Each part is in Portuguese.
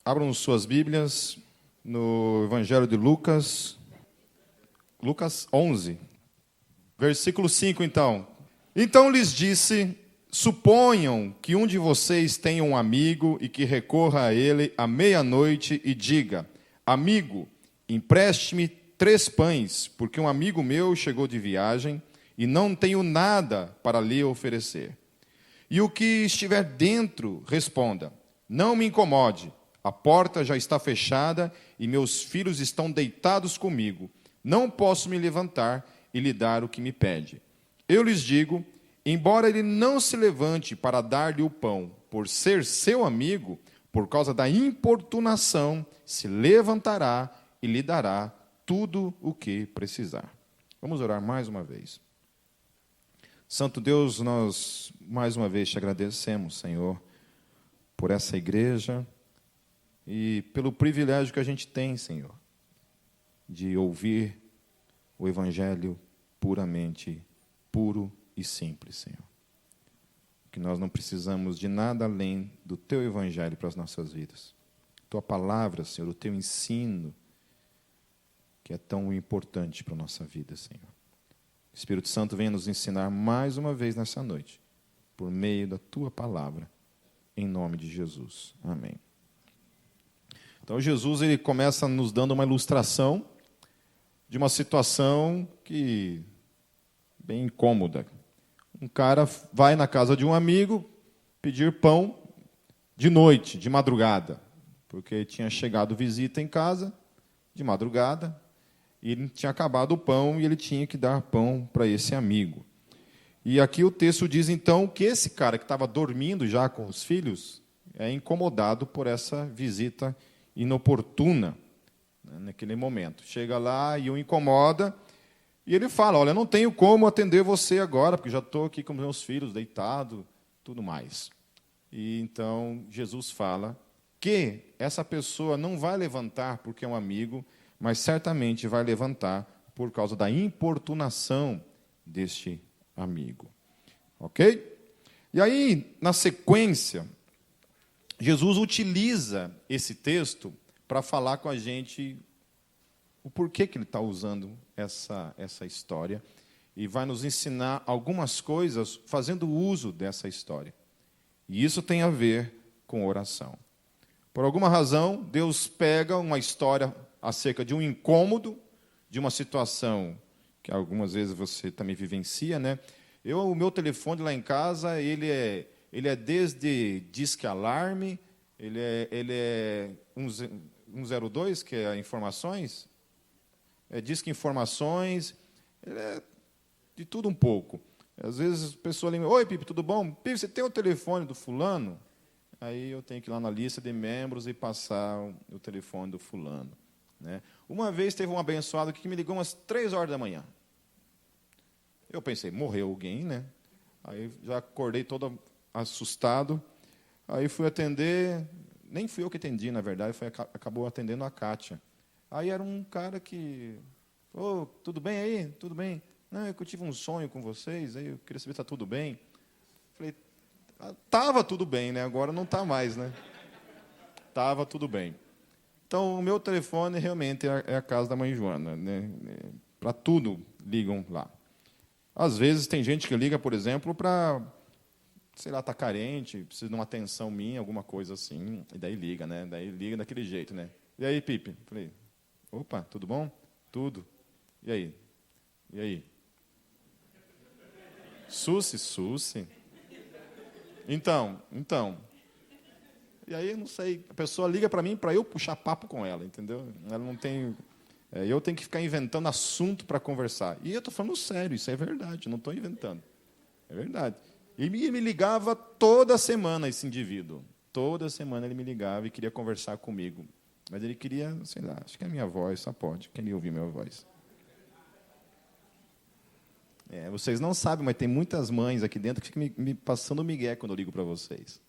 Abram suas Bíblias no Evangelho de Lucas, Lucas 11, versículo 5, então. Então lhes disse: suponham que um de vocês tenha um amigo e que recorra a ele à meia-noite e diga: amigo, empreste-me 3 pães, porque um amigo meu chegou de viagem e não tenho nada para lhe oferecer. E o que estiver dentro, responda: não me incomode, a porta já está fechada e meus filhos estão deitados comigo. Não posso me levantar e lhe dar o que me pede. Eu lhes digo, embora ele não se levante para dar-lhe o pão, por ser seu amigo, por causa da importunação, se levantará e lhe dará tudo o que precisar. Vamos orar mais uma vez. Santo Deus, nós mais uma vez te agradecemos, Senhor, por essa igreja e pelo privilégio que a gente tem, Senhor, de ouvir o Evangelho puramente, puro e simples, Senhor. Que nós não precisamos de nada além do Teu Evangelho para as nossas vidas. Tua palavra, Senhor, o Teu ensino, que é tão importante para a nossa vida, Senhor. O Espírito Santo venha nos ensinar mais uma vez nessa noite, por meio da Tua palavra, em nome de Jesus. Amém. Então, Jesus ele começa nos dando uma ilustração de uma situação bem incômoda. Um cara vai na casa de um amigo pedir pão de noite, de madrugada, porque tinha chegado visita em casa de madrugada e ele tinha acabado o pão e ele tinha que dar pão para esse amigo. E aqui o texto diz, então, que esse cara que estava dormindo já com os filhos é incomodado por essa visita inoportuna, né, naquele momento. Chega lá e o incomoda, e ele fala, olha, não tenho como atender você agora, porque já estou aqui com meus filhos deitados, tudo mais. E então Jesus fala que essa pessoa não vai levantar porque é um amigo, mas certamente vai levantar por causa da importunação deste amigo. Ok? E aí, na sequência, Jesus utiliza esse texto para falar com a gente o porquê que ele está usando essa história e vai nos ensinar algumas coisas fazendo uso dessa história. E isso tem a ver com oração. Por alguma razão, Deus pega uma história acerca de um incômodo, de uma situação que algumas vezes você também vivencia, né? O meu telefone lá em casa, ele é desde disque alarme, ele é 102, que é informações, disque informações, ele é de tudo um pouco. Às vezes a pessoa lembra, oi, Pipe, tudo bom? Pipe, você tem o telefone do fulano? Aí eu tenho que ir lá na lista de membros e passar o telefone do fulano, né? Uma vez teve um abençoado que me ligou umas 3 horas da manhã. Eu pensei, morreu alguém, né? Aí já acordei todo assustado. Aí fui atender, nem fui eu que atendi, na verdade, acabou atendendo a Kátia. Aí era um cara que, tudo bem aí? Tudo bem? Não, eu tive um sonho com vocês, aí eu queria saber se está tudo bem. Falei, estava tudo bem, né? Agora não está mais, né? Estava tudo bem. Então, o meu telefone realmente é a casa da mãe Joana, né? Para tudo ligam lá. Às vezes tem gente que liga, por exemplo, para, sei lá, está carente, precisa de uma atenção minha, alguma coisa assim, e daí liga, né? Daí liga daquele jeito, né? E aí, Pipe? Falei, opa, tudo bom? Tudo. E aí? E aí? Susse. Então. E aí, eu não sei, a pessoa liga para mim para eu puxar papo com ela, entendeu? Ela não tem... eu tenho que ficar inventando assunto para conversar. E eu estou falando sério, isso é verdade, não estou inventando. É verdade. E me ligava toda semana, esse indivíduo. Toda semana ele me ligava e queria conversar comigo. Mas ele queria, sei lá, acho que é a minha voz, só pode. Queria ouvir minha voz. Vocês não sabem, mas tem muitas mães aqui dentro que ficam me passando migué quando eu ligo para vocês.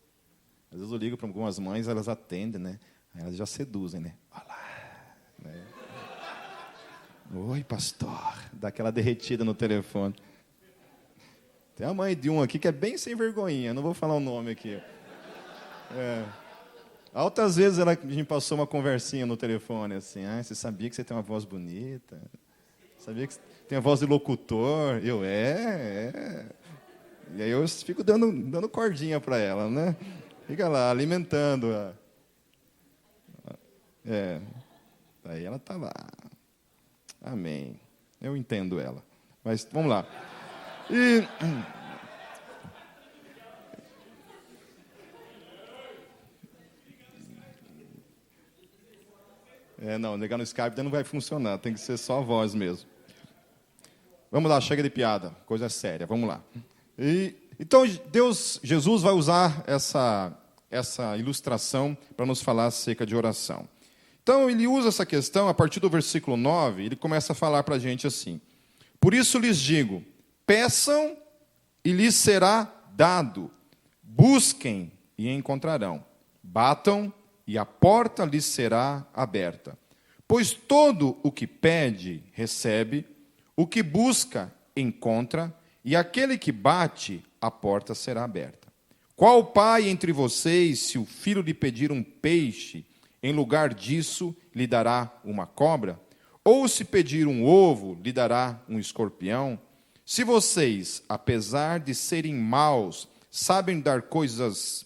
Às vezes eu ligo para algumas mães, elas atendem, né? Aí elas já seduzem, né? Olá, né? Oi, pastor. Dá aquela derretida no telefone. Tem a mãe de um aqui que é bem sem vergonhinha. Não vou falar o nome aqui. Altas vezes a gente passou uma conversinha no telefone, assim, você sabia que você tem uma voz bonita? Sabia que você tem a voz de locutor? E aí eu fico dando cordinha para ela, né? Fica lá, alimentando. Aí ela está lá. Amém. Eu entendo ela. Mas vamos lá. Não, ligar no Skype não vai funcionar. Tem que ser só a voz mesmo. Vamos lá, chega de piada. Coisa séria, vamos lá. Então, Jesus vai usar essa ilustração para nos falar acerca de oração. Então, ele usa essa questão, a partir do versículo 9, ele começa a falar para a gente assim: por isso lhes digo, peçam e lhes será dado, busquem e encontrarão, batam e a porta lhes será aberta. Pois todo o que pede, recebe, o que busca, encontra, e aquele que bate, a porta será aberta. Qual pai entre vocês, se o filho lhe pedir um peixe, em lugar disso lhe dará uma cobra? Ou se pedir um ovo, lhe dará um escorpião? Se vocês, apesar de serem maus, sabem dar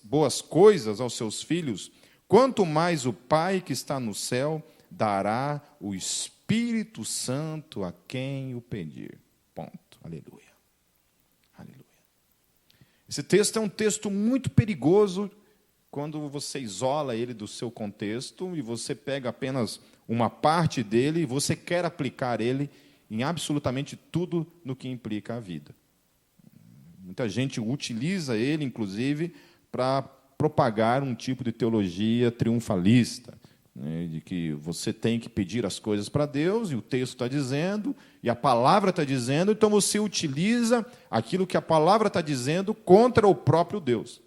boas coisas aos seus filhos, quanto mais o Pai que está no céu dará o Espírito Santo a quem o pedir. Ponto. Aleluia. Aleluia. Esse texto é um texto muito perigoso quando você isola ele do seu contexto e você pega apenas uma parte dele e você quer aplicar ele em absolutamente tudo no que implica a vida. Muita gente utiliza ele, inclusive, para propagar um tipo de teologia triunfalista, né, de que você tem que pedir as coisas para Deus, e o texto está dizendo, e a palavra está dizendo, então você utiliza aquilo que a palavra está dizendo contra o próprio Deus.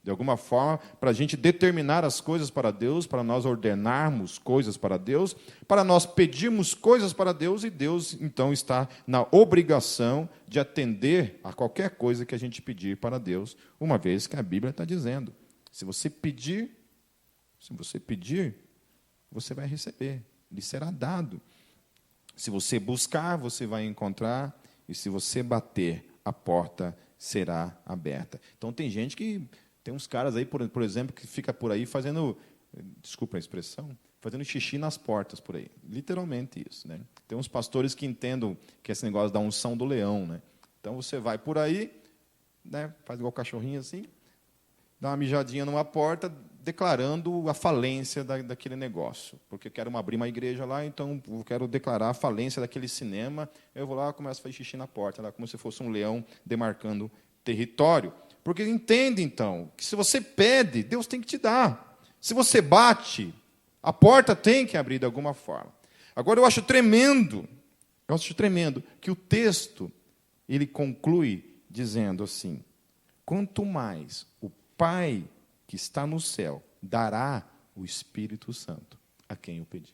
De alguma forma, para a gente determinar as coisas para Deus, para nós ordenarmos coisas para Deus, para nós pedirmos coisas para Deus, e Deus, então, está na obrigação de atender a qualquer coisa que a gente pedir para Deus, uma vez que a Bíblia está dizendo: se você pedir, você vai receber, lhe será dado. Se você buscar, você vai encontrar, e se você bater, a porta será aberta. Então, tem uns caras aí, por exemplo, que fica por aí fazendo, desculpa a expressão, fazendo xixi nas portas por aí. Literalmente isso, né? Tem uns pastores que entendem que esse negócio da unção do leão, né? Então você vai por aí, né, faz igual cachorrinho assim, dá uma mijadinha numa porta, declarando a falência daquele negócio. Porque eu quero abrir uma igreja lá, então eu quero declarar a falência daquele cinema. Eu vou lá e começo a fazer xixi na porta, lá, como se fosse um leão demarcando território. Porque entende, então, que se você pede, Deus tem que te dar. Se você bate, a porta tem que abrir de alguma forma. Agora, eu acho tremendo que o texto, ele conclui dizendo assim: quanto mais o Pai que está no céu dará o Espírito Santo a quem o pedir.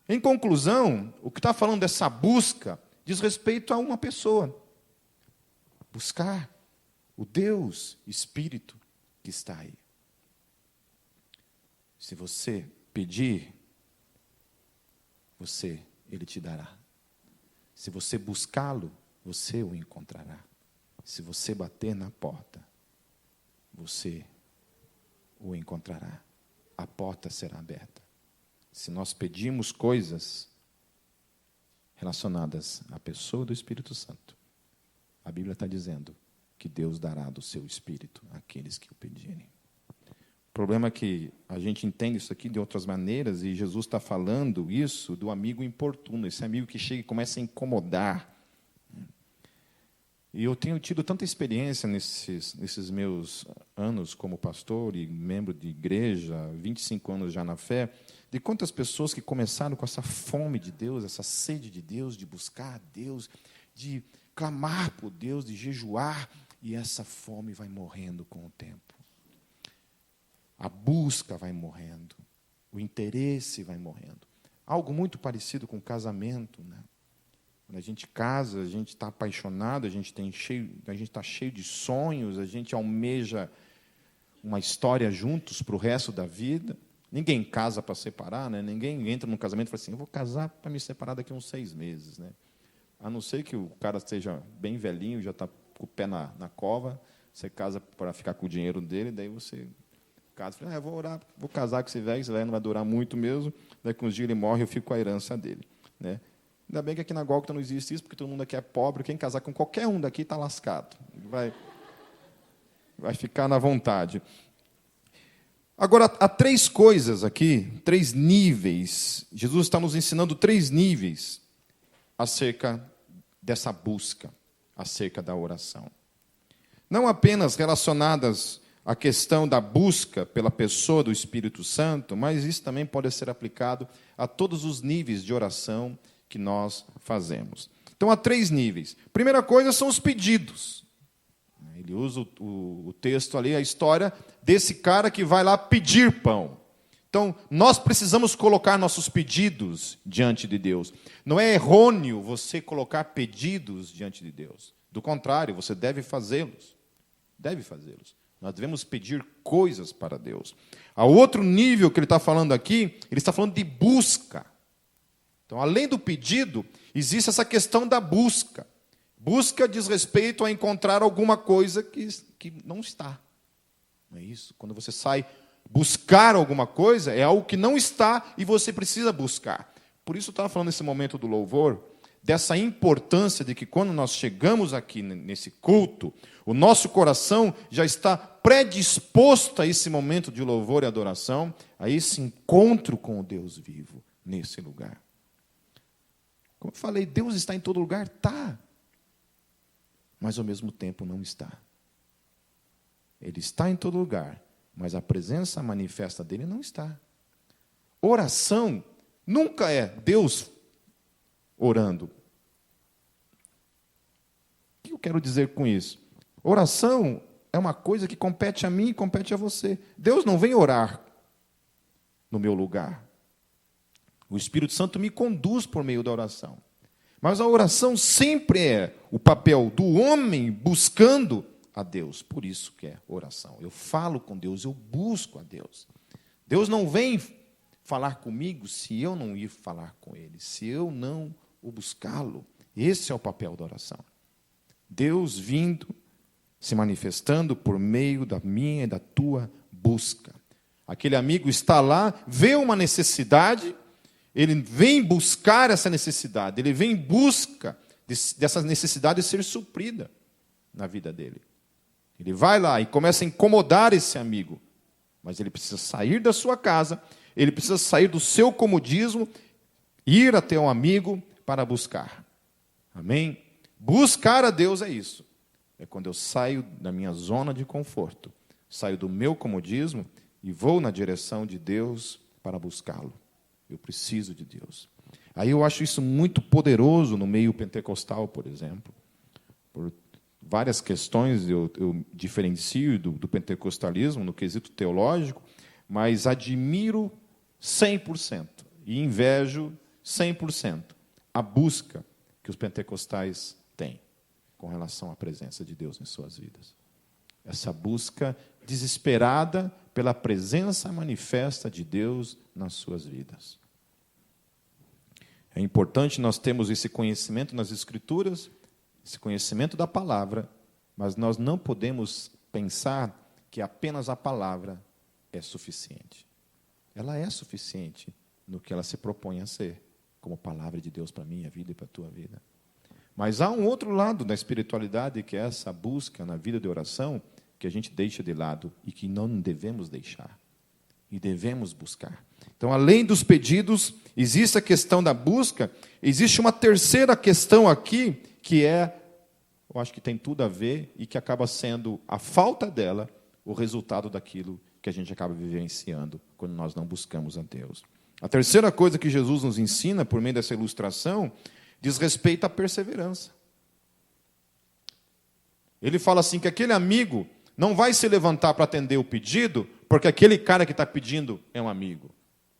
Em conclusão, o que está falando dessa busca diz respeito a uma pessoa. Buscar o Deus Espírito que está aí. Se você pedir, Ele te dará. Se você buscá-lo, você o encontrará. Se você bater na porta, você o encontrará. A porta será aberta. Se nós pedirmos coisas relacionadas à pessoa do Espírito Santo, a Bíblia está dizendo que Deus dará do seu Espírito àqueles que o pedirem. O problema é que a gente entende isso aqui de outras maneiras, e Jesus está falando isso do amigo importuno, esse amigo que chega e começa a incomodar. E eu tenho tido tanta experiência nesses meus anos como pastor e membro de igreja, 25 anos já na fé, de quantas pessoas que começaram com essa fome de Deus, essa sede de Deus, de buscar a Deus, de clamar por Deus, de jejuar, e essa fome vai morrendo com o tempo. A busca vai morrendo, o interesse vai morrendo. Algo muito parecido com o casamento, né? Quando a gente casa, a gente está apaixonado, a gente está cheio de sonhos, a gente almeja uma história juntos para o resto da vida. Ninguém casa para separar, né? Ninguém entra num casamento e fala assim, eu vou casar para me separar daqui a uns 6 meses. Né? A não ser que o cara esteja bem velhinho, já está com o pé na cova, você casa para ficar com o dinheiro dele, daí você casa, fala, eu vou orar, vou casar com esse velho não vai durar muito mesmo, daqui uns dias ele morre, eu fico com a herança dele. Né? Ainda bem que aqui na Gólgota não existe isso, porque todo mundo aqui é pobre, quem casar com qualquer um daqui está lascado. Vai ficar na vontade. Agora, há 3 coisas aqui, 3 níveis. Jesus está nos ensinando 3 níveis acerca dessa busca, acerca da oração. Não apenas relacionadas à questão da busca pela pessoa do Espírito Santo, mas isso também pode ser aplicado a todos os níveis de oração que nós fazemos. Então, há 3 níveis. Primeira coisa são os pedidos. Ele usa o texto ali, a história desse cara que vai lá pedir pão. Então, nós precisamos colocar nossos pedidos diante de Deus. Não é errôneo você colocar pedidos diante de Deus. Do contrário, você deve fazê-los. Deve fazê-los. Nós devemos pedir coisas para Deus. A outro nível que ele está falando aqui, ele está falando de busca. Então, além do pedido, existe essa questão da busca. Busca diz respeito a encontrar alguma coisa que não está. Não é isso? Quando você sai buscar alguma coisa, é algo que não está e você precisa buscar. Por isso eu estava falando nesse momento do louvor, dessa importância de que quando nós chegamos aqui nesse culto, o nosso coração já está predisposto a esse momento de louvor e adoração, a esse encontro com o Deus vivo, nesse lugar. Como eu falei, Deus está em todo lugar? Está. Mas ao mesmo tempo não está. Ele está em todo lugar, mas a presença manifesta dele não está. Oração nunca é Deus orando. O que eu quero dizer com isso? Oração é uma coisa que compete a mim e compete a você. Deus não vem orar no meu lugar. O Espírito Santo me conduz por meio da oração. Mas a oração sempre é o papel do homem buscando a Deus. Por isso que é oração. Eu falo com Deus, eu busco a Deus. Deus não vem falar comigo se eu não ir falar com Ele, se eu não o buscá-lo. Esse é o papel da oração. Deus vindo, se manifestando por meio da minha e da tua busca. Aquele amigo está lá, vê uma necessidade, ele vem buscar essa necessidade, ele vem em busca dessa necessidade ser suprida na vida dele. Ele vai lá e começa a incomodar esse amigo, mas ele precisa sair da sua casa, ele precisa sair do seu comodismo, ir até um amigo para buscar. Amém? Buscar a Deus é isso. É quando eu saio da minha zona de conforto, saio do meu comodismo e vou na direção de Deus para buscá-lo. Eu preciso de Deus. Aí eu acho isso muito poderoso no meio pentecostal, por exemplo. Por várias questões eu diferencio do pentecostalismo no quesito teológico, mas admiro 100% e invejo 100% a busca que os pentecostais têm com relação à presença de Deus em suas vidas. Essa busca desesperada pela presença manifesta de Deus nas suas vidas. É importante nós termos esse conhecimento nas Escrituras, esse conhecimento da palavra, mas nós não podemos pensar que apenas a palavra é suficiente. Ela é suficiente no que ela se propõe a ser, como palavra de Deus para a minha vida e para a tua vida. Mas há um outro lado da espiritualidade, que é essa busca na vida de oração, que a gente deixa de lado e que não devemos deixar. E devemos buscar. Então, além dos pedidos, existe a questão da busca, existe uma terceira questão aqui, que eu acho que tem tudo a ver e que acaba sendo a falta dela, o resultado daquilo que a gente acaba vivenciando quando nós não buscamos a Deus. A terceira coisa que Jesus nos ensina, por meio dessa ilustração, diz respeito à perseverança. Ele fala assim, que aquele amigo não vai se levantar para atender o pedido, porque aquele cara que está pedindo é um amigo.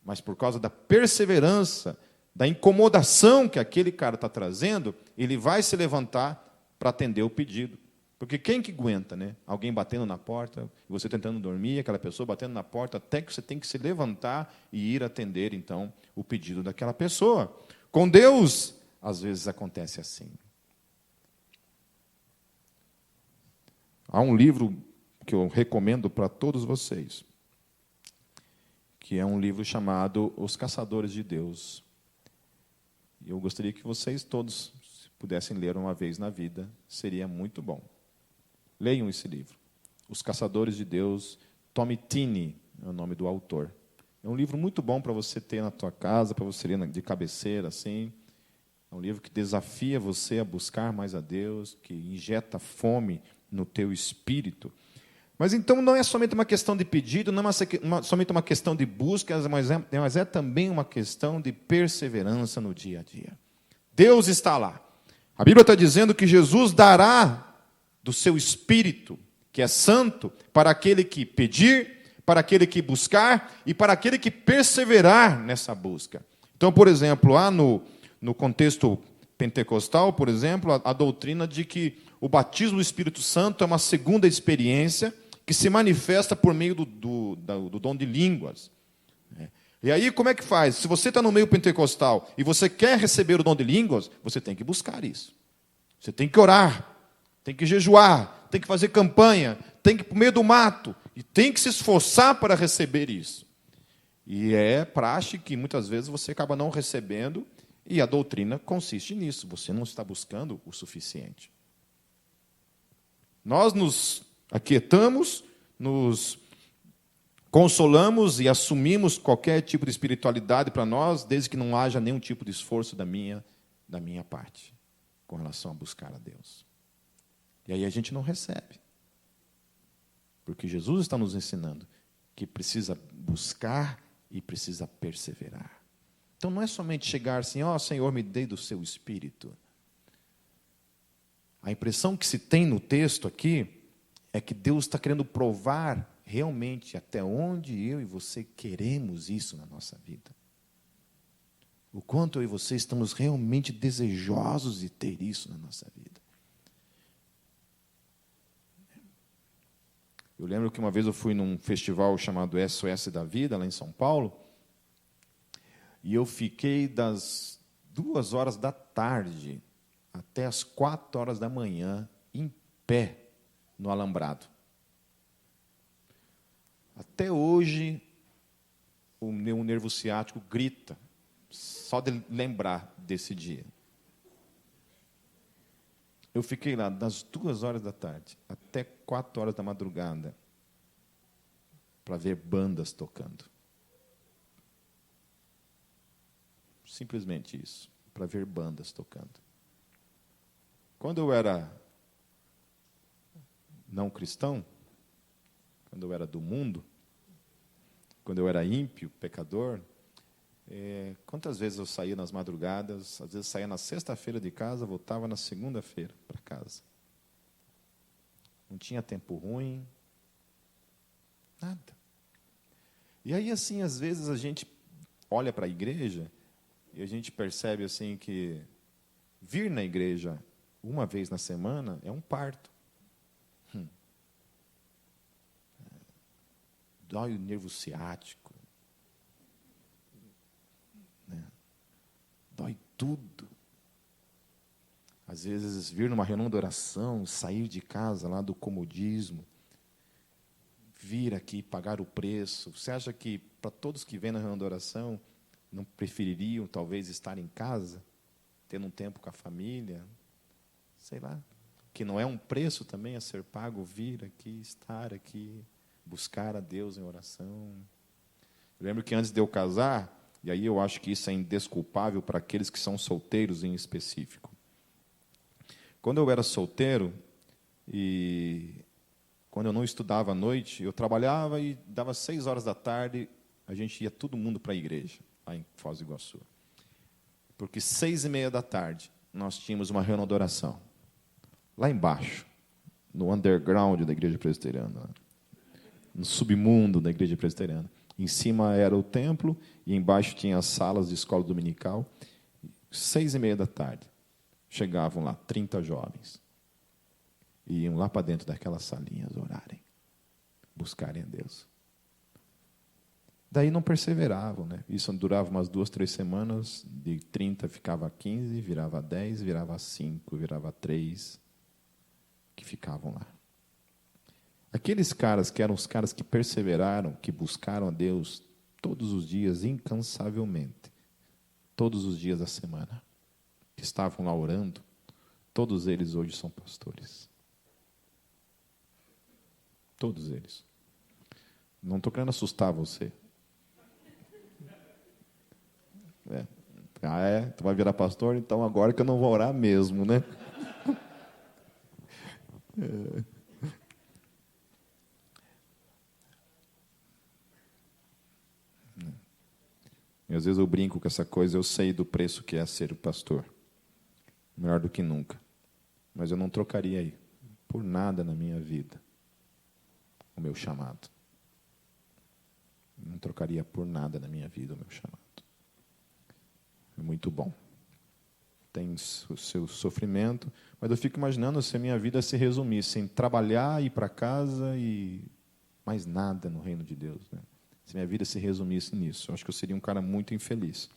Mas por causa da perseverança, da incomodação que aquele cara está trazendo, ele vai se levantar para atender o pedido. Porque quem que aguenta, né? Alguém batendo na porta, você tentando dormir, aquela pessoa batendo na porta, até que você tem que se levantar e ir atender, então, o pedido daquela pessoa. Com Deus, às vezes acontece assim. Há um livro que eu recomendo para todos vocês, que é um livro chamado Os Caçadores de Deus. Eu gostaria que vocês todos, se pudessem ler uma vez na vida, seria muito bom. Leiam esse livro. Os Caçadores de Deus, Tommy Tini é o nome do autor. É um livro muito bom para você ter na tua casa, para você ler de cabeceira, assim. É um livro que desafia você a buscar mais a Deus, que injeta fome no teu espírito. Mas então não é somente uma questão de pedido, não é somente uma questão de busca, mas é também uma questão de perseverança no dia a dia. Deus está lá. A Bíblia está dizendo que Jesus dará do seu Espírito, que é santo, para aquele que pedir, para aquele que buscar e para aquele que perseverar nessa busca. Então, por exemplo, lá no contexto pentecostal, por exemplo, a doutrina de que o batismo do Espírito Santo é uma segunda experiência que se manifesta por meio do dom de línguas. E aí, como é que faz? Se você está no meio pentecostal e você quer receber o dom de línguas, você tem que buscar isso. Você tem que orar, tem que jejuar, tem que fazer campanha, tem que ir para o meio do mato, e tem que se esforçar para receber isso. E é praxe que muitas vezes você acaba não recebendo, e a doutrina consiste nisso, você não está buscando o suficiente. Nós nos aquietamos, nos consolamos e assumimos qualquer tipo de espiritualidade para nós, desde que não haja nenhum tipo de esforço da minha parte, com relação a buscar a Deus. E aí a gente não recebe. Porque Jesus está nos ensinando que precisa buscar e precisa perseverar. Então não é somente chegar assim, ó, Senhor, me dê do seu Espírito. A impressão que se tem no texto aqui é que Deus está querendo provar realmente até onde eu e você queremos isso na nossa vida. O quanto eu e você estamos realmente desejosos de ter isso na nossa vida. Eu lembro que uma vez eu fui num festival chamado SOS da Vida, lá em São Paulo, e eu fiquei das 2h da tarde até as 4h da manhã, em pé, no alambrado. Até hoje, o meu nervo ciático grita, só de lembrar desse dia. Eu fiquei lá das 2h da tarde até 4h da madrugada para ver bandas tocando. Simplesmente isso, para ver bandas tocando. Quando eu era não cristão, quando eu era do mundo, quando eu era ímpio, pecador, quantas vezes eu saía nas madrugadas, às vezes saía na sexta-feira de casa, voltava na segunda-feira para casa. Não tinha tempo ruim, nada. E aí, assim, às vezes a gente olha para a igreja e a gente percebe assim que vir na igreja uma vez na semana é um parto. Dói o nervo ciático. Dói tudo. Às vezes, vir numa reunião de oração, sair de casa lá do comodismo, vir aqui pagar o preço. Você acha que, para todos que vêm na reunião de oração, não prefeririam, talvez, estar em casa, tendo um tempo com a família? Sei lá. Que não é um preço também a ser pago, vir aqui, estar aqui, buscar a Deus em oração. Eu lembro que antes de eu casar, e aí eu acho que isso é indesculpável para aqueles que são solteiros em específico. Quando eu era solteiro, e quando eu não estudava à noite, eu trabalhava e dava 6h da tarde, a gente ia todo mundo para a igreja, lá em Foz do Iguaçu. Porque 6h30 da tarde, nós tínhamos uma reunião de oração. Lá embaixo, no underground da igreja presbiteriana, no submundo da igreja presbiteriana. Em cima era o templo e embaixo tinha as salas de escola dominical. 6h30 da tarde, chegavam lá 30 jovens. e iam lá para dentro daquelas salinhas orarem, buscarem a Deus. Daí não perseveravam, né? Isso durava umas 2, 3 semanas, de 30 ficava 15, virava 10, virava 5, virava 3, que ficavam lá. Aqueles caras que eram os caras que perseveraram, que buscaram a Deus todos os dias, incansavelmente, todos os dias da semana, que estavam lá orando, todos eles hoje são pastores. Todos eles. Não estou querendo assustar você. Tu vai virar pastor? Então agora que eu não vou orar mesmo, né? E às vezes eu brinco com essa coisa, eu sei do preço que é ser o pastor. Melhor do que nunca. Mas eu não trocaria por nada na minha vida o meu chamado. Não trocaria por nada na minha vida o meu chamado. É muito bom. Tem o seu sofrimento, mas eu fico imaginando se a minha vida se resumisse em trabalhar, ir para casa e mais nada no reino de Deus, né? Se minha vida se resumisse nisso, eu acho que eu seria um cara muito infeliz.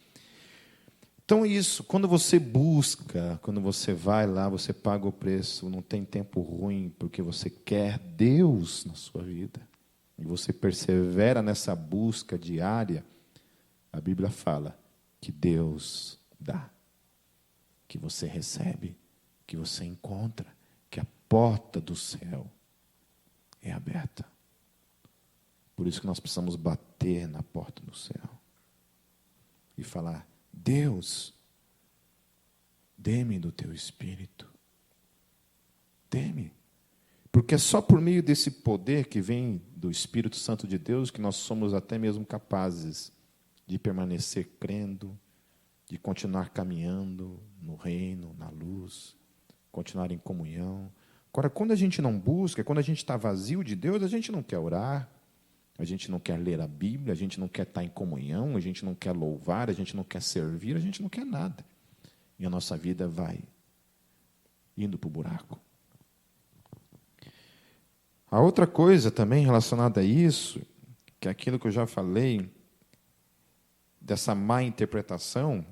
Então é isso, quando você busca, quando você vai lá, você paga o preço, não tem tempo ruim, porque você quer Deus na sua vida, e você persevera nessa busca diária, a Bíblia fala que Deus dá, que você recebe, que você encontra, que a porta do céu é aberta. Por isso que nós precisamos bater na porta do céu e falar: Deus, dê-me do teu Espírito. Dê-me. Porque é só por meio desse poder que vem do Espírito Santo de Deus que nós somos até mesmo capazes de permanecer crendo, de continuar caminhando no reino, na luz, continuar em comunhão. Agora, quando a gente não busca, quando a gente está vazio de Deus, a gente não quer orar, a gente não quer ler a Bíblia, a gente não quer estar em comunhão, a gente não quer louvar, a gente não quer servir, a gente não quer nada. E a nossa vida vai indo para o buraco. A outra coisa também relacionada a isso, que é aquilo que eu já falei, dessa má interpretação,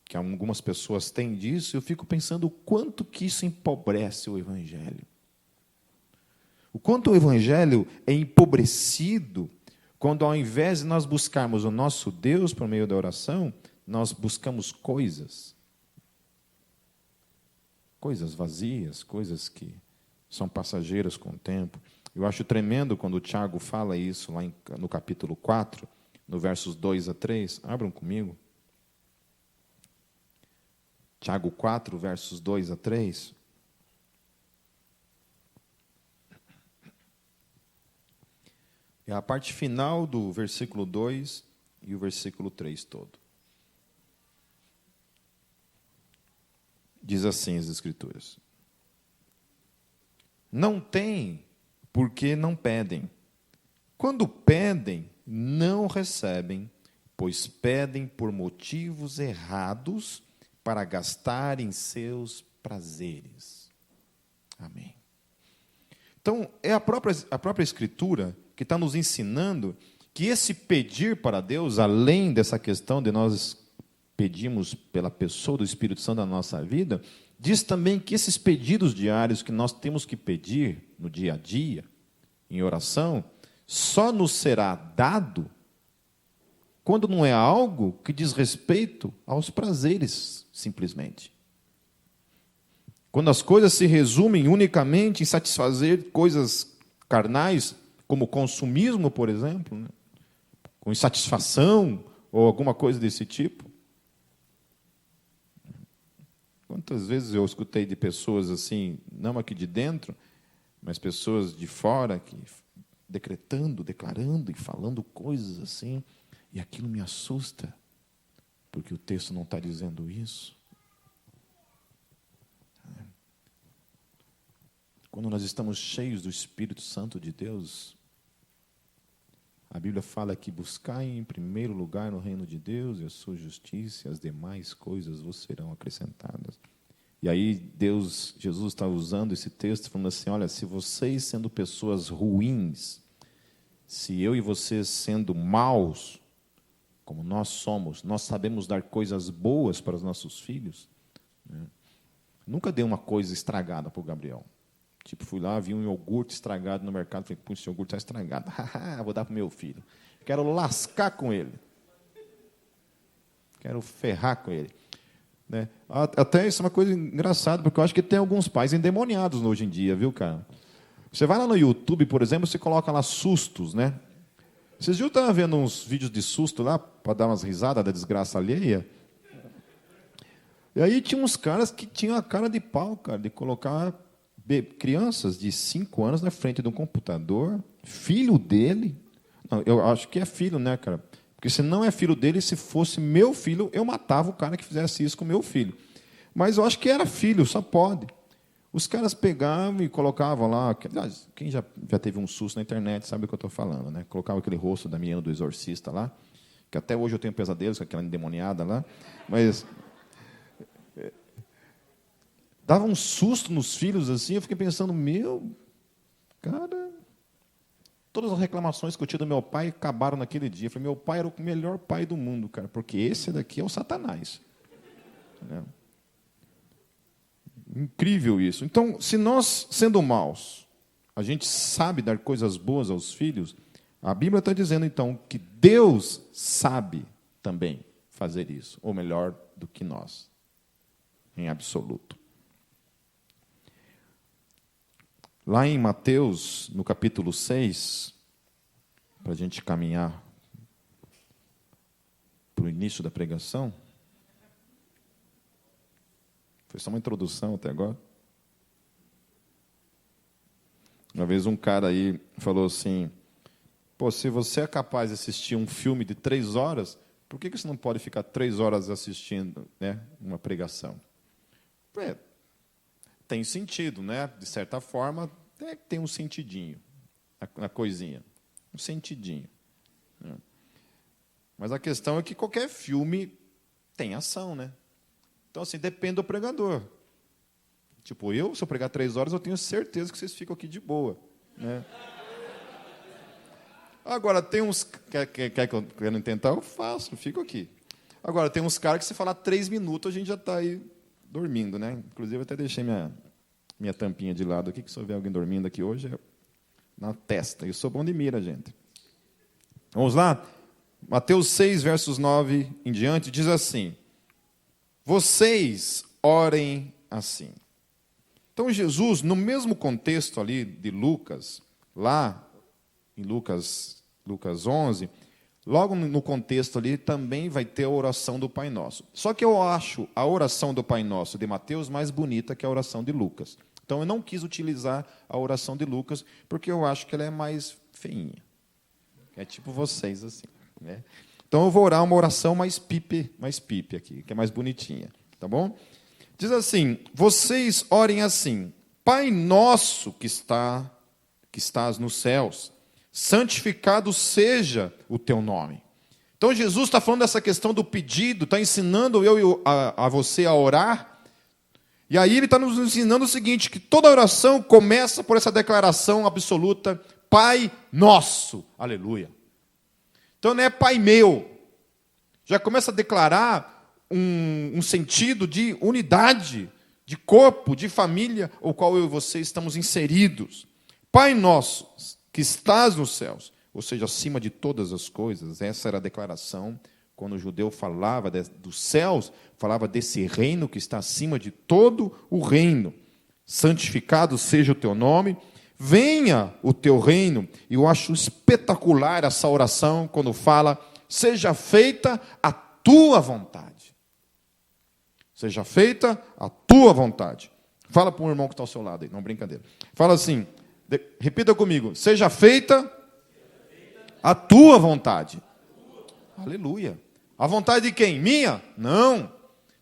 que algumas pessoas têm disso, eu fico pensando o quanto que isso empobrece o Evangelho. O quanto o Evangelho é empobrecido quando, ao invés de nós buscarmos o nosso Deus por meio da oração, nós buscamos coisas. Coisas vazias, coisas que são passageiras com o tempo. Eu acho tremendo quando o Tiago fala isso lá no capítulo 4, no versos 2 a 3. Abram comigo. Tiago 4, versos 2 a 3. É a parte final do versículo 2 e o versículo 3 todo. Diz assim as Escrituras: Não têm porque não pedem. Quando pedem, não recebem, pois pedem por motivos errados para gastar em seus prazeres. Amém. Então, é a própria Escritura que está nos ensinando que esse pedir para Deus, além dessa questão de nós pedirmos pela pessoa do Espírito Santo na nossa vida, diz também que esses pedidos diários que nós temos que pedir no dia a dia, em oração, só nos será dado quando não é algo que diz respeito aos prazeres, simplesmente. Quando as coisas se resumem unicamente em satisfazer coisas carnais, como consumismo, por exemplo, né? Com insatisfação ou alguma coisa desse tipo. Quantas vezes eu escutei de pessoas assim, não aqui de dentro, mas pessoas de fora, que decretando, declarando e falando coisas assim, e aquilo me assusta, porque o texto não está dizendo isso. Quando nós estamos cheios do Espírito Santo de Deus, a Bíblia fala que buscai em primeiro lugar no reino de Deus e a sua justiça, e as demais coisas vos serão acrescentadas. E aí Jesus está usando esse texto, falando assim, olha, se vocês sendo pessoas ruins, se eu e vocês sendo maus, como nós somos, nós sabemos dar coisas boas para os nossos filhos, né? Nunca dei uma coisa estragada para o Gabriel. Tipo, fui lá, vi um iogurte estragado no mercado, falei, puxa, esse iogurte está estragado. Vou dar para o meu filho. Quero lascar com ele. Quero ferrar com ele. Né? Até isso é uma coisa engraçada, porque eu acho que tem alguns pais endemoniados hoje em dia, viu, cara? Você vai lá no YouTube, por exemplo, você coloca lá sustos, né? Vocês viram que eu estava vendo uns vídeos de susto lá, para dar umas risadas da desgraça alheia? E aí tinha uns caras que tinham a cara de pau, cara, de colocar crianças de 5 anos na frente de um computador, filho dele. Não, eu acho que é filho, né, cara? Porque se não é filho dele, se fosse meu filho, eu matava o cara que fizesse isso com meu filho. Mas eu acho que era filho, só pode. Os caras pegavam e colocavam lá... Quem já teve um susto na internet sabe o que eu estou falando, né? Colocava aquele rosto da menina do exorcista lá, que até hoje eu tenho pesadelos com aquela endemoniada lá, mas... Dava um susto nos filhos, assim, eu fiquei pensando, cara, todas as reclamações que eu tinha do meu pai acabaram naquele dia. Eu falei, meu pai era o melhor pai do mundo, cara, porque esse daqui é o Satanás. Né? Incrível isso. Então, se nós, sendo maus, a gente sabe dar coisas boas aos filhos, a Bíblia está dizendo, então, que Deus sabe também fazer isso, ou melhor do que nós, em absoluto. Lá em Mateus, no capítulo 6, para a gente caminhar para o início da pregação, foi só uma introdução até agora. Uma vez um cara aí falou assim, pô, se você é capaz de assistir um filme de 3 horas, por que você não pode ficar 3 horas assistindo, né, uma pregação? Tem sentido, né? De certa forma, tem um sentidinho na coisinha. Um sentidinho. Né? Mas a questão é que qualquer filme tem ação, né? Então, assim, depende do pregador. Tipo, se eu pregar 3 horas, eu tenho certeza que vocês ficam aqui de boa. Né? Agora, tem uns... Quer que eu quero tentar? Eu faço, eu fico aqui. Agora, tem uns caras que se falar 3 minutos, a gente já está aí dormindo, né? Inclusive, eu até deixei minha tampinha de lado aqui, que se houver alguém dormindo aqui hoje, é na testa. Eu sou bom de mira, gente. Vamos lá? Mateus 6, versos 9 em diante, diz assim, vocês orem assim. Então, Jesus, no mesmo contexto ali de Lucas, lá em Lucas 11, logo no contexto ali também vai ter a oração do Pai Nosso. Só que eu acho a oração do Pai Nosso de Mateus mais bonita que a oração de Lucas. Então eu não quis utilizar a oração de Lucas, porque eu acho que ela é mais feinha. É tipo vocês, assim. Né? Então eu vou orar uma oração mais pipe aqui, que é mais bonitinha. Tá bom? Diz assim, vocês orem assim, Pai Nosso que estás nos céus, santificado seja o teu nome. Então Jesus está falando dessa questão do pedido, está ensinando a você a orar. E aí ele está nos ensinando o seguinte, que toda oração começa por essa declaração absoluta, Pai Nosso. Aleluia. Então não é Pai meu. Já começa a declarar um sentido de unidade, de corpo, de família, o qual eu e você estamos inseridos. Pai Nosso, que estás nos céus, ou seja, acima de todas as coisas. Essa era a declaração, quando o judeu falava dos céus, falava desse reino que está acima de todo o reino. Santificado seja o teu nome, venha o teu reino. E eu acho espetacular essa oração, quando fala, seja feita a tua vontade. Seja feita a tua vontade. Fala para um irmão que está ao seu lado aí, não, brincadeira. Fala assim, repita comigo, seja feita a tua vontade. Aleluia. A vontade de quem? Minha? Não.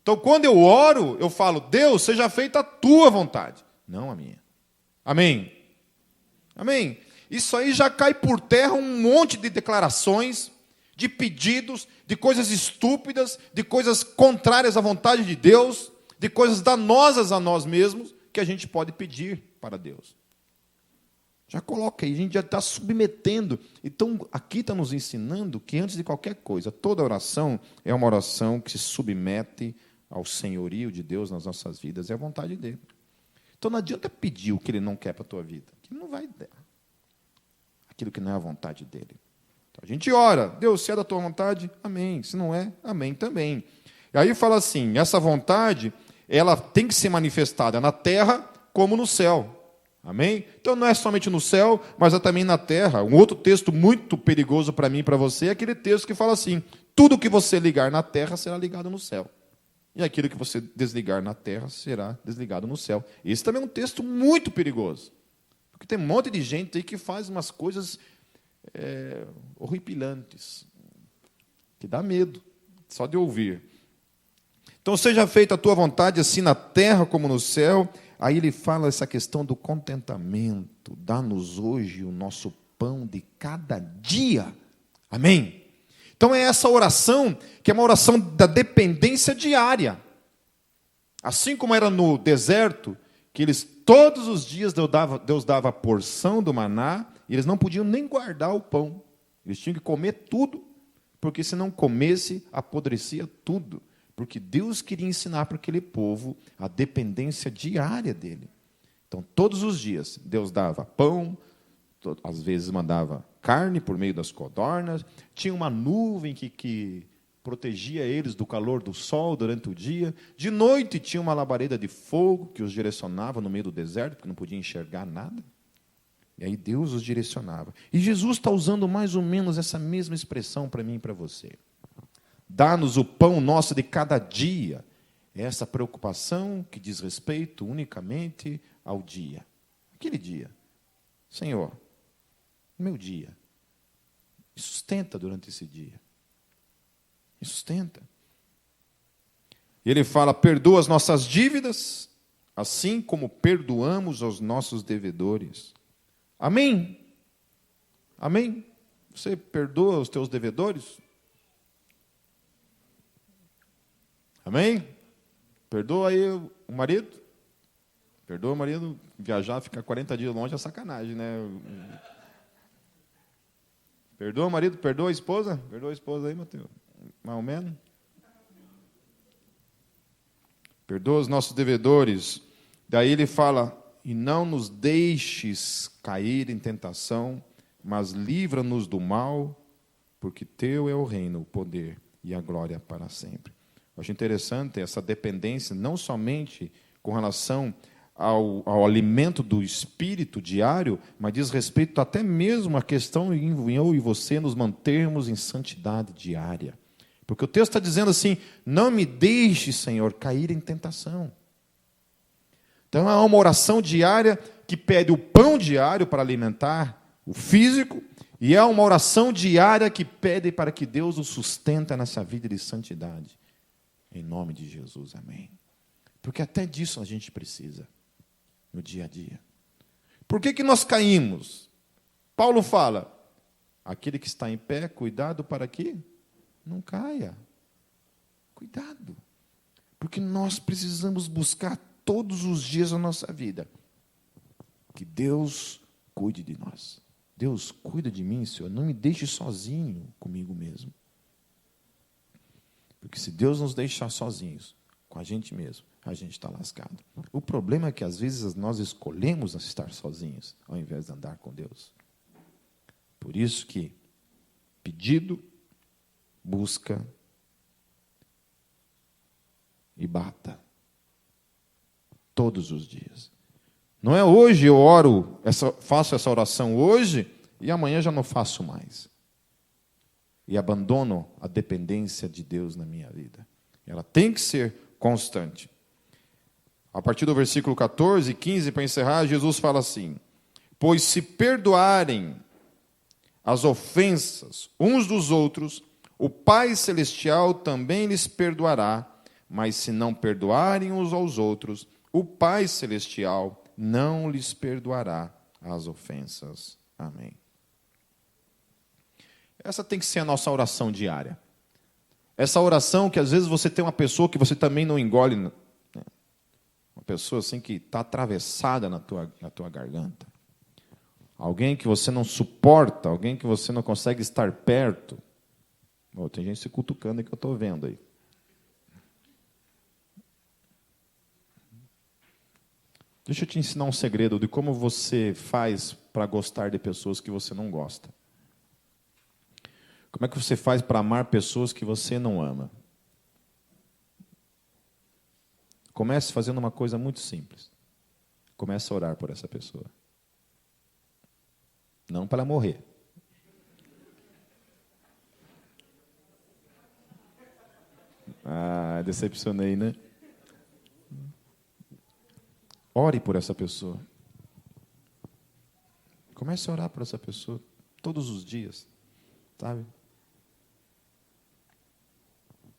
Então, quando eu oro, eu falo, Deus, seja feita a tua vontade. Não a minha. Amém? Amém? Isso aí já cai por terra um monte de declarações, de pedidos, de coisas estúpidas, de coisas contrárias à vontade de Deus, de coisas danosas a nós mesmos que a gente pode pedir para Deus. Já coloca aí, a gente já está submetendo. Então, aqui está nos ensinando que antes de qualquer coisa, toda oração é uma oração que se submete ao senhorio de Deus nas nossas vidas, é a vontade dele. Então, não adianta pedir o que ele não quer para a tua vida, que ele não vai dar. Aquilo que não é a vontade dele. Então, a gente ora, Deus, se é da tua vontade, amém. Se não é, amém também. E aí fala assim, essa vontade, ela tem que ser manifestada na terra como no céu. Amém? Então não é somente no céu, mas é também na terra. Um outro texto muito perigoso para mim e para você é aquele texto que fala assim, tudo que você ligar na terra será ligado no céu. E aquilo que você desligar na terra será desligado no céu. Esse também é um texto muito perigoso. Porque tem um monte de gente aí que faz umas coisas horripilantes, que dá medo, só de ouvir. Então, seja feita a tua vontade, assim na terra como no céu. Aí ele fala essa questão do contentamento. Dá-nos hoje o nosso pão de cada dia. Amém? Então, é essa oração, que é uma oração da dependência diária. Assim como era no deserto, que eles, todos os dias, Deus dava a porção do maná, e eles não podiam nem guardar o pão. Eles tinham que comer tudo, porque se não comesse, apodrecia tudo. Porque Deus queria ensinar para aquele povo a dependência diária dele. Então, todos os dias, Deus dava pão, às vezes mandava carne por meio das codornas, tinha uma nuvem que protegia eles do calor do sol durante o dia. De noite, tinha uma labareda de fogo que os direcionava no meio do deserto, porque não podia enxergar nada. E aí Deus os direcionava. E Jesus está usando mais ou menos essa mesma expressão para mim e para você. Dá-nos o pão nosso de cada dia. É essa preocupação que diz respeito unicamente ao dia. Aquele dia. Senhor, meu dia. Me sustenta durante esse dia. Me sustenta. E ele fala, perdoa as nossas dívidas, assim como perdoamos aos nossos devedores. Amém? Amém? Você perdoa os teus devedores? Amém? Perdoa aí o marido? Perdoa o marido, viajar, ficar 40 dias longe é sacanagem, né? Perdoa o marido, perdoa a esposa? Perdoa a esposa aí, Mateus? Mais ou menos? Perdoa os nossos devedores. Daí ele fala, e não nos deixes cair em tentação, mas livra-nos do mal, porque teu é o reino, o poder e a glória para sempre. Eu acho interessante essa dependência, não somente com relação ao alimento do espírito diário, mas diz respeito até mesmo à questão em eu e você nos mantermos em santidade diária. Porque o texto está dizendo assim, não me deixe, Senhor, cair em tentação. Então, é uma oração diária que pede o pão diário para alimentar o físico, e é uma oração diária que pede para que Deus o sustenta nessa vida de santidade. Em nome de Jesus, amém. Porque até disso a gente precisa, no dia a dia. Por que nós caímos? Paulo fala, aquele que está em pé, cuidado para que não caia. Cuidado. Porque nós precisamos buscar todos os dias da nossa vida que Deus cuide de nós. Deus, cuida de mim, Senhor. Não me deixe sozinho comigo mesmo. Porque se Deus nos deixar sozinhos com a gente mesmo, a gente está lascado. O problema é que às vezes nós escolhemos estar sozinhos ao invés de andar com Deus. Por isso que pedido, busca e bata. Todos os dias. Não é hoje eu oro, faço essa oração hoje e amanhã já não faço mais. E abandono a dependência de Deus na minha vida. Ela tem que ser constante. A partir do versículo 14 e 15, para encerrar, Jesus fala assim, pois se perdoarem as ofensas uns dos outros, o Pai Celestial também lhes perdoará, mas se não perdoarem uns aos outros, o Pai Celestial não lhes perdoará as ofensas. Amém. Essa tem que ser a nossa oração diária. Essa oração que às vezes você tem uma pessoa que você também não engole, pessoa assim que está atravessada na tua garganta. Alguém que você não suporta, alguém que você não consegue estar perto. Oh, tem gente se cutucando aí que eu estou vendo aí. Deixa eu te ensinar um segredo de como você faz para gostar de pessoas que você não gosta. Como é que você faz para amar pessoas que você não ama? Comece fazendo uma coisa muito simples. Comece a orar por essa pessoa. Não para ela morrer. Ah, decepcionei, né? Ore por essa pessoa. Comece a orar por essa pessoa todos os dias, sabe?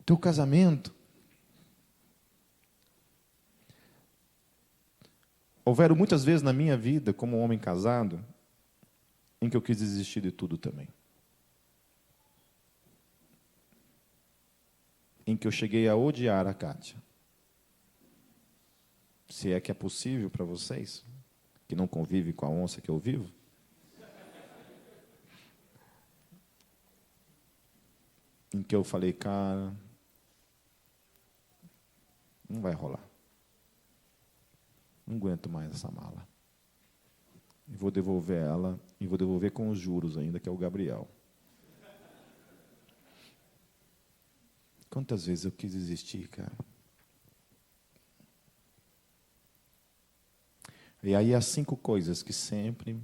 Teu casamento. Houveram muitas vezes na minha vida, como um homem casado, em que eu quis desistir de tudo também. Em que eu cheguei a odiar a Kátia. Se é que é possível para vocês, que não convivem com a onça que eu vivo. Em que eu falei, cara, não vai rolar. Não aguento mais essa mala. E vou devolver ela, e vou devolver com os juros ainda, que é o Gabriel. Quantas vezes eu quis desistir, cara? E aí há 5 coisas que sempre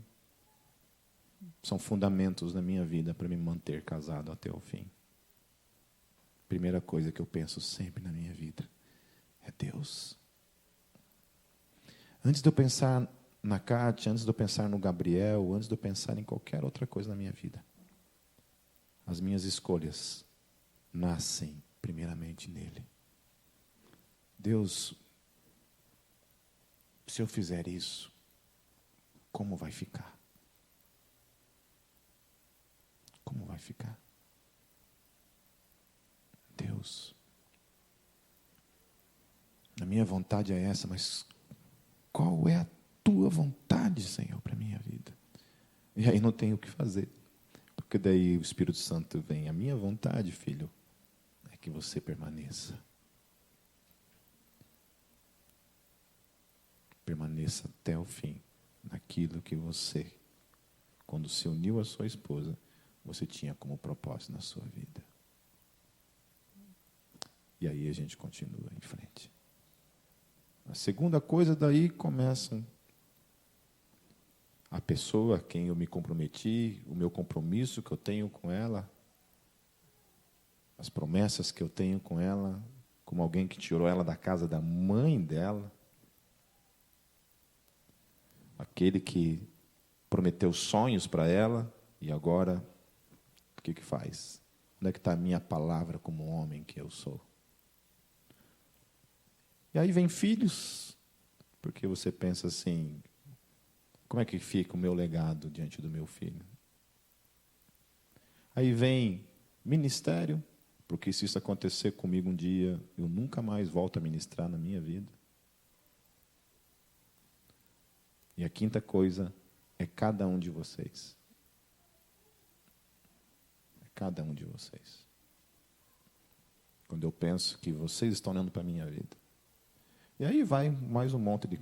são fundamentos na minha vida para me manter casado até o fim. Primeira coisa que eu penso sempre na minha vida é Deus. Antes de eu pensar na Kátia, antes de eu pensar no Gabriel, antes de eu pensar em qualquer outra coisa na minha vida, as minhas escolhas nascem primeiramente nele. Deus, se eu fizer isso, como vai ficar? Como vai ficar? Deus, a minha vontade é essa, mas qual é a tua vontade, Senhor, para a minha vida? E aí não tenho o que fazer, porque daí o Espírito Santo vem. A minha vontade, filho, é que você permaneça. Permaneça até o fim naquilo que você, quando se uniu à sua esposa, você tinha como propósito na sua vida. E aí a gente continua em frente. A segunda coisa, daí começa a pessoa a quem eu me comprometi, o meu compromisso que eu tenho com ela, as promessas que eu tenho com ela, como alguém que tirou ela da casa da mãe dela, aquele que prometeu sonhos para ela e agora o que faz? Onde é que está a minha palavra como homem que eu sou? E aí vem filhos, porque você pensa assim, como é que fica o meu legado diante do meu filho? Aí vem ministério, porque se isso acontecer comigo um dia, eu nunca mais volto a ministrar na minha vida. E a quinta coisa é cada um de vocês. É cada um de vocês. Quando eu penso que vocês estão olhando para a minha vida. E aí vai mais um monte de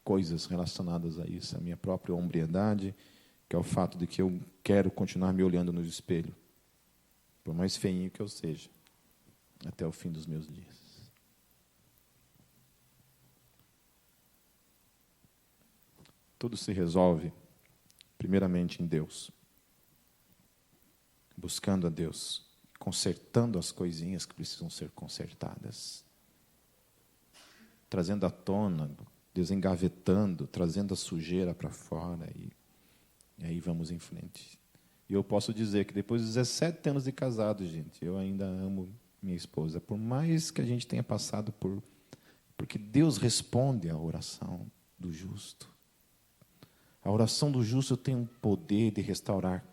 coisas relacionadas a isso. A minha própria hombridade, que é o fato de que eu quero continuar me olhando no espelho, por mais feinho que eu seja, até o fim dos meus dias. Tudo se resolve, primeiramente, em Deus. Buscando a Deus, consertando as coisinhas que precisam ser consertadas. Trazendo à tona, desengavetando, trazendo a sujeira para fora e aí vamos em frente. E eu posso dizer que depois de 17 anos de casado, gente, eu ainda amo minha esposa, por mais que a gente tenha passado porque Deus responde à oração do justo. A oração do justo tem o poder de restaurar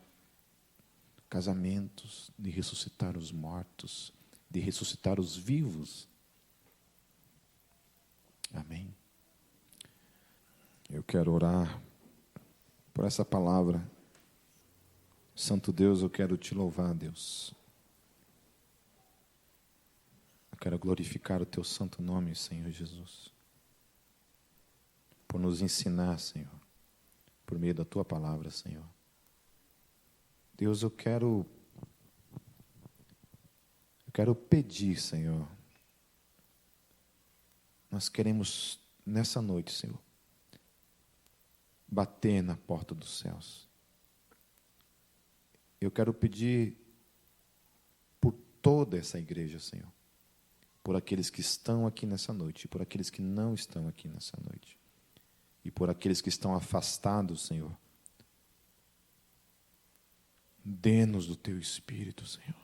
casamentos, de ressuscitar os mortos, de ressuscitar os vivos. Amém. Eu quero orar por essa palavra. Santo Deus, eu quero te louvar, Deus. Eu quero glorificar o teu santo nome, Senhor Jesus. Por nos ensinar, Senhor, por meio da tua palavra, Senhor. Deus, eu quero pedir, Senhor. Nós queremos, nessa noite, Senhor, bater na porta dos céus. Eu quero pedir por toda essa igreja, Senhor. Por aqueles que estão aqui nessa noite, por aqueles que não estão aqui nessa noite. E por aqueles que estão afastados, Senhor. Dê-nos do teu Espírito, Senhor.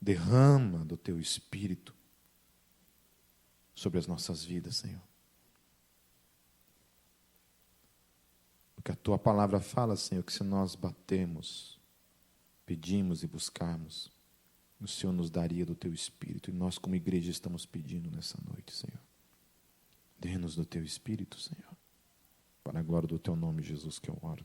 Derrama do teu Espírito sobre as nossas vidas, Senhor. Porque a tua palavra fala, Senhor, que se nós batemos, pedimos e buscarmos, o Senhor nos daria do teu Espírito. E nós, como igreja, estamos pedindo nessa noite, Senhor. Dê-nos do teu Espírito, Senhor. Para a glória do teu nome, Jesus, que eu oro.